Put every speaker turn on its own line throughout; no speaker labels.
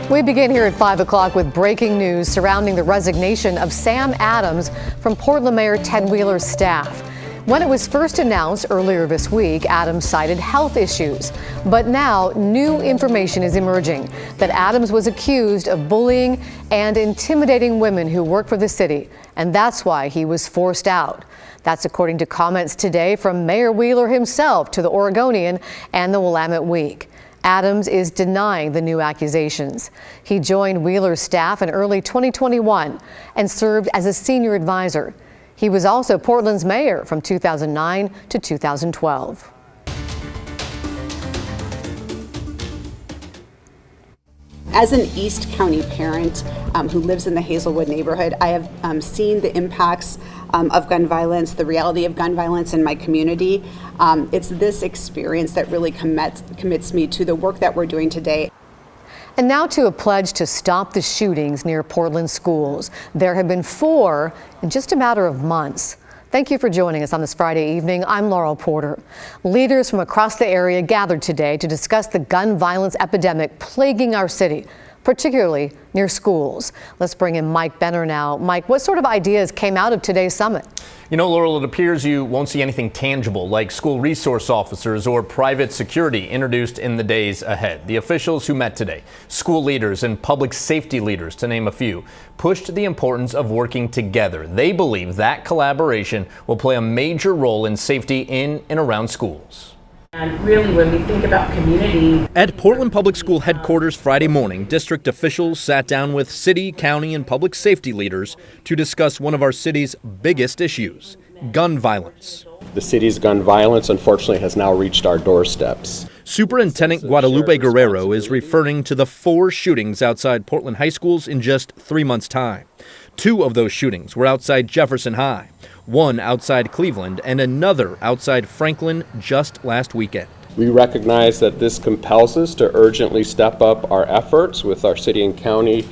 We begin here at 5 o'clock with breaking news surrounding the resignation of Sam Adams from Portland Mayor Ted Wheeler's staff. When it was first announced earlier this week, Adams cited health issues. But now new information is emerging that Adams was accused of bullying and intimidating women who work for the city. And that's why he was forced out. That's according to comments today from Mayor Wheeler himself to the Oregonian and the Willamette Week. Adams is denying the new accusations. He joined Wheeler's staff in early 2021 and served as a senior advisor. He was also Portland's mayor from 2009 to 2012.
As an East County parent who lives in the Hazelwood neighborhood, I have seen the impacts of gun violence, the reality of gun violence in my community. It's this experience that really commits me to the work that we're doing today.
And now to a pledge to stop the shootings near Portland schools. There have been 4 in just a matter of months. Thank you for joining us on this Friday evening. I'm Laurel Porter. Leaders from across the area gathered today to discuss the gun violence epidemic plaguing our city, particularly near schools. Let's bring in Mike Benner now. Mike, what sort of ideas came out of today's summit?
You know, Laurel, it appears you won't see anything tangible like school resource officers or private security introduced in the days ahead. The officials who met today, school leaders and public safety leaders, to name a few, pushed the importance of working together. They believe that collaboration will play a major role in safety in and around schools.
And really, when we think about community.
At Portland Public School headquarters Friday morning, district officials sat down with city, county, and public safety leaders to discuss one of our city's biggest issues, gun violence.
The city's gun violence, unfortunately, has now reached our doorsteps.
Superintendent Guadalupe Guerrero is referring to the 4 shootings outside Portland high schools in just 3 months' time. 2 of those shootings were outside Jefferson High, 1 outside Cleveland, and another outside Franklin just last weekend.
We recognize that this compels us to urgently step up our efforts with our city and county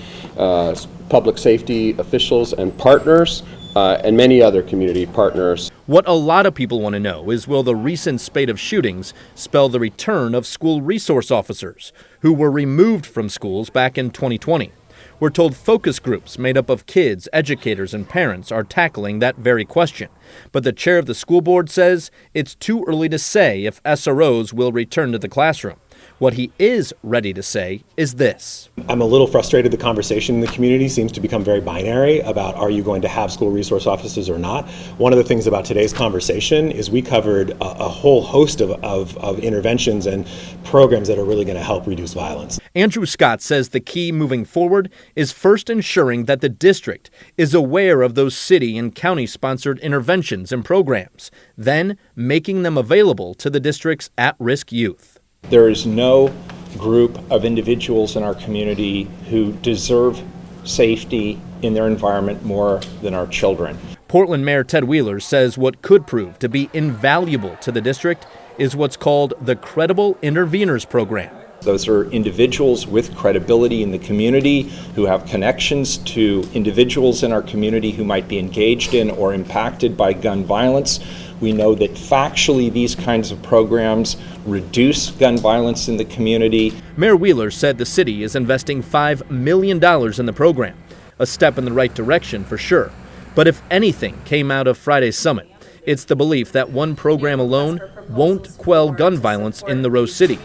public safety officials and partners, and many other community partners.
What a lot of people want to know is, will the recent spate of shootings spell the return of school resource officers who were removed from schools back in 2020? We're told focus groups made up of kids, educators, and parents are tackling that very question. But the chair of the school board says it's too early to say if SROs will return to the classroom. What he is ready to say is this.
I'm a little frustrated. The conversation in the community seems to become very binary about, are you going to have school resource officers or not? One of the things about today's conversation is we covered a whole host of interventions and programs that are really going to help reduce violence.
Andrew Scott says the key moving forward is first ensuring that the district is aware of those city and county-sponsored interventions and programs, then making them available to the district's at-risk youth.
There is no group of individuals in our community who deserve safety in their environment more than our children.
Portland Mayor Ted Wheeler says what could prove to be invaluable to the district is what's called the Credible Interveners Program.
Those are individuals with credibility in the community who have connections to individuals in our community who might be engaged in or impacted by gun violence. We know that factually these kinds of programs reduce gun violence in the community.
Mayor Wheeler said the city is investing $5 million in the program, a step in the right direction for sure. But if anything came out of Friday's summit, it's the belief that one program alone won't quell gun violence in the Rose City.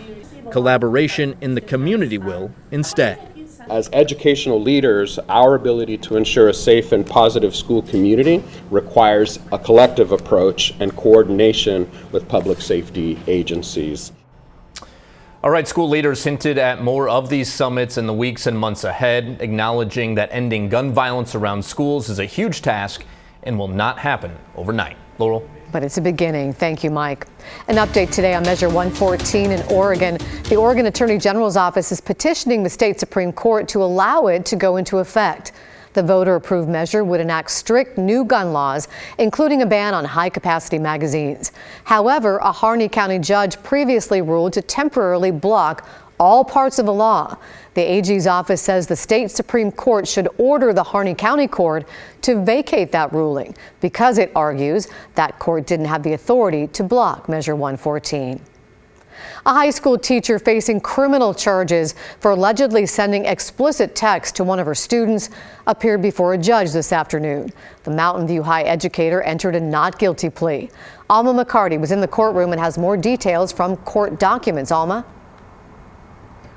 Collaboration in the community will instead.
As educational leaders, our ability to ensure a safe and positive school community requires a collective approach and coordination with public safety agencies.
All right, school leaders hinted at more of these summits in the weeks and months ahead, acknowledging that ending gun violence around schools is a huge task and will not happen overnight. Laurel?
But it's a beginning. Thank you, Mike. An update today on Measure 114 in Oregon. The Oregon Attorney General's office is petitioning the state Supreme Court to allow it to go into effect. The voter-approved measure would enact strict new gun laws, including a ban on high-capacity magazines. However, a Harney County judge previously ruled to temporarily block all parts of the law. The AG's office says the state Supreme Court should order the Harney County Court to vacate that ruling because it argues that court didn't have the authority to block Measure 114. A high school teacher facing criminal charges for allegedly sending explicit text to one of her students appeared before a judge this afternoon. The Mountain View High educator entered a not guilty plea. Alma McCarty was in the courtroom and has more details from court documents. Alma?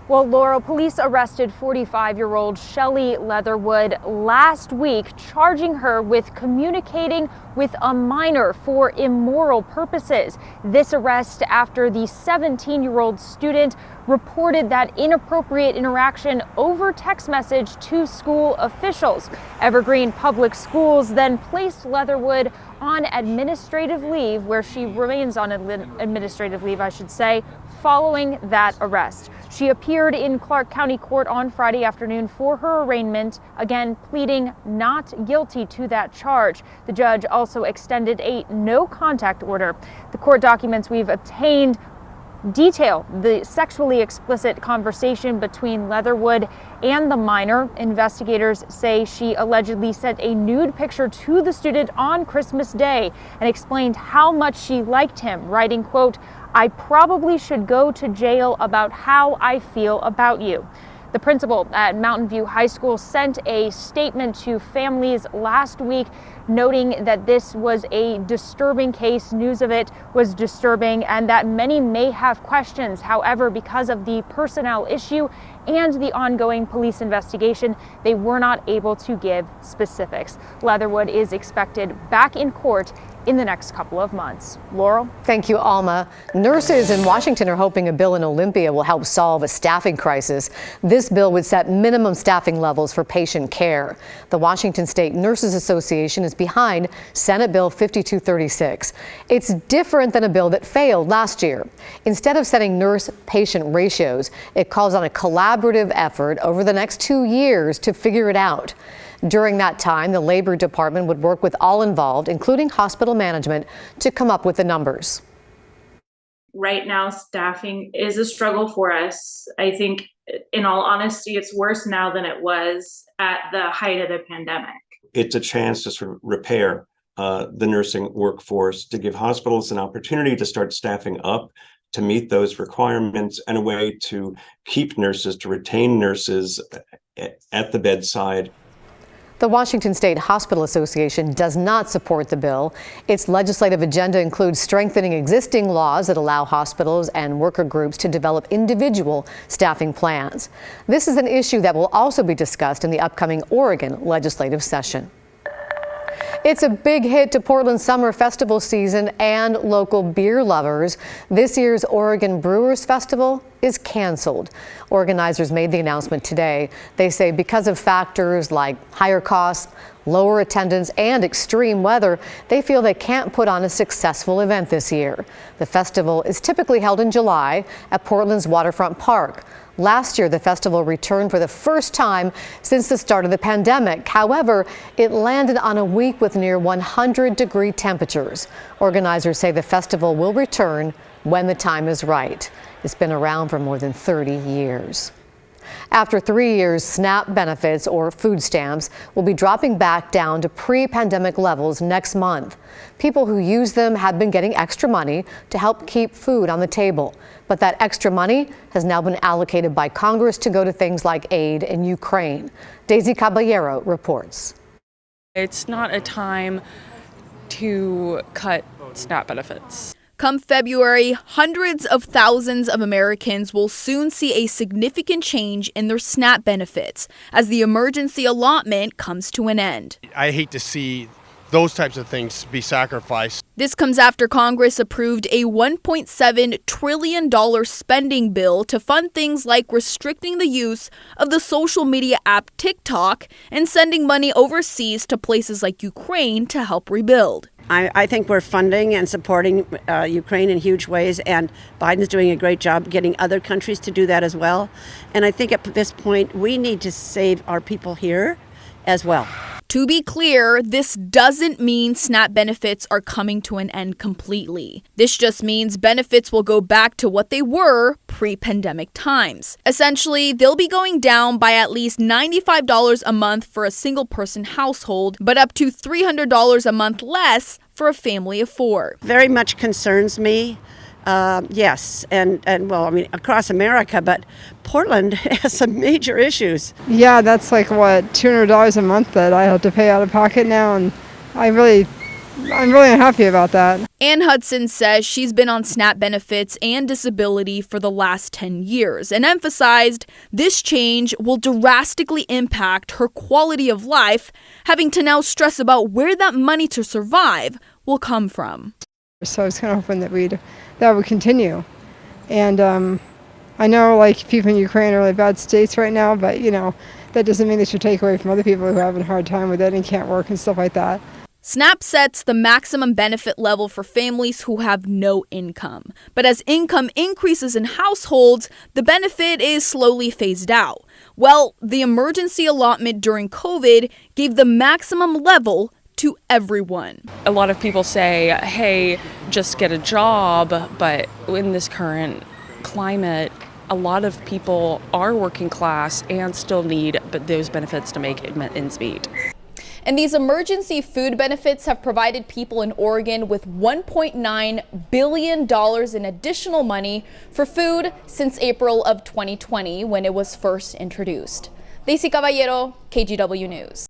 Well, Laurel, police arrested 45-year-old Shelley Leatherwood last week, charging her with communicating with a minor for immoral purposes. This arrest after the 17-year-old student reported that inappropriate interaction over text message to school officials. Evergreen Public Schools then placed Leatherwood on administrative leave, where she remains on administrative leave, following that arrest. She appeared in Clark County Court on Friday afternoon for her arraignment, again pleading not guilty to that charge. The judge also extended a no contact order. The court documents we've obtained detail the sexually explicit conversation between Leatherwood and the minor. Investigators say she allegedly sent a nude picture to the student on Christmas Day and explained how much she liked him, writing, quote, "I probably should go to jail about how I feel about you." The principal at Mountain View High School sent a statement to families last week, noting that this was a disturbing case. News of it was disturbing and that many may have questions. However, because of the personnel issue and the ongoing police investigation, they were not able to give specifics. Leatherwood is expected back in court in the next couple of months. Laurel?
Thank you, Alma. Nurses in Washington are hoping a bill in Olympia will help solve a staffing crisis. This bill would set minimum staffing levels for patient care. The Washington State Nurses Association is behind Senate Bill 5236. It's different than a bill that failed last year. Instead of setting nurse-patient ratios, it calls on a collaborative effort over the next 2 years to figure it out. During that time, the Labor Department would work with all involved, including hospital management, to come up with the numbers.
Right now, staffing is a struggle for us. I think, in all honesty, it's worse now than it was at the height of the pandemic.
It's a chance to sort of repair the nursing workforce, to give hospitals an opportunity to start staffing up to meet those requirements, and a way to keep nurses, to retain nurses at the bedside.
The Washington State Hospital Association does not support the bill. Its legislative agenda includes strengthening existing laws that allow hospitals and worker groups to develop individual staffing plans. This is an issue that will also be discussed in the upcoming Oregon legislative session. It's a big hit to Portland's summer festival season and local beer lovers. This year's Oregon Brewers Festival is canceled. Organizers made the announcement today. They say because of factors like higher costs, lower attendance, and extreme weather, they feel they can't put on a successful event this year. The festival is typically held in July at Portland's Waterfront Park. Last year, the festival returned for the first time since the start of the pandemic. However, it landed on a week with near 100-degree temperatures. Organizers say the festival will return when the time is right. It's been around for more than 30 years. After 3 years, SNAP benefits, or food stamps, will be dropping back down to pre-pandemic levels next month. People who use them have been getting extra money to help keep food on the table. But that extra money has now been allocated by Congress to go to things like aid in Ukraine. Daisy Caballero reports.
It's not a time to cut SNAP benefits.
Come February, hundreds of thousands of Americans will soon see a significant change in their SNAP benefits as the emergency allotment comes to an end.
I hate to see those types of things be sacrificed.
This comes after Congress approved a $1.7 trillion spending bill to fund things like restricting the use of the social media app TikTok and sending money overseas to places like Ukraine to help rebuild.
I think we're funding and supporting Ukraine in huge ways, and Biden's doing a great job getting other countries to do that as well. And I think at this point, we need to save our people here as well.
To be clear, this doesn't mean SNAP benefits are coming to an end completely. This just means benefits will go back to what they were pre-pandemic times. Essentially, they'll be going down by at least $95 a month for a single-person household, but up to $300 a month less for a family of 4.
Very much concerns me Yes, and well, I mean, across America, but Portland has some major issues.
Yeah, that's like, what, $200 a month that I have to pay out of pocket now, and I'm really unhappy about that.
Ann Hudson says she's been on SNAP benefits and disability for the last 10 years and emphasized this change will drastically impact her quality of life, having to now stress about where that money to survive will come from.
So I was kind of hoping that would continue. And I know like people in Ukraine are in really bad states right now, but that doesn't mean they should take away from other people who are having a hard time with it and can't work and stuff like that.
SNAP sets the maximum benefit level for families who have no income. But as income increases in households, the benefit is slowly phased out. Well, the emergency allotment during COVID gave the maximum level to everyone.
A lot of people say, hey, just get a job, but in this current climate, a lot of people are working class and still need those benefits to make ends meet.
And these emergency food benefits have provided people in Oregon with $1.9 billion in additional money for food since April of 2020 when it was first introduced. Daisy Caballero, KGW News.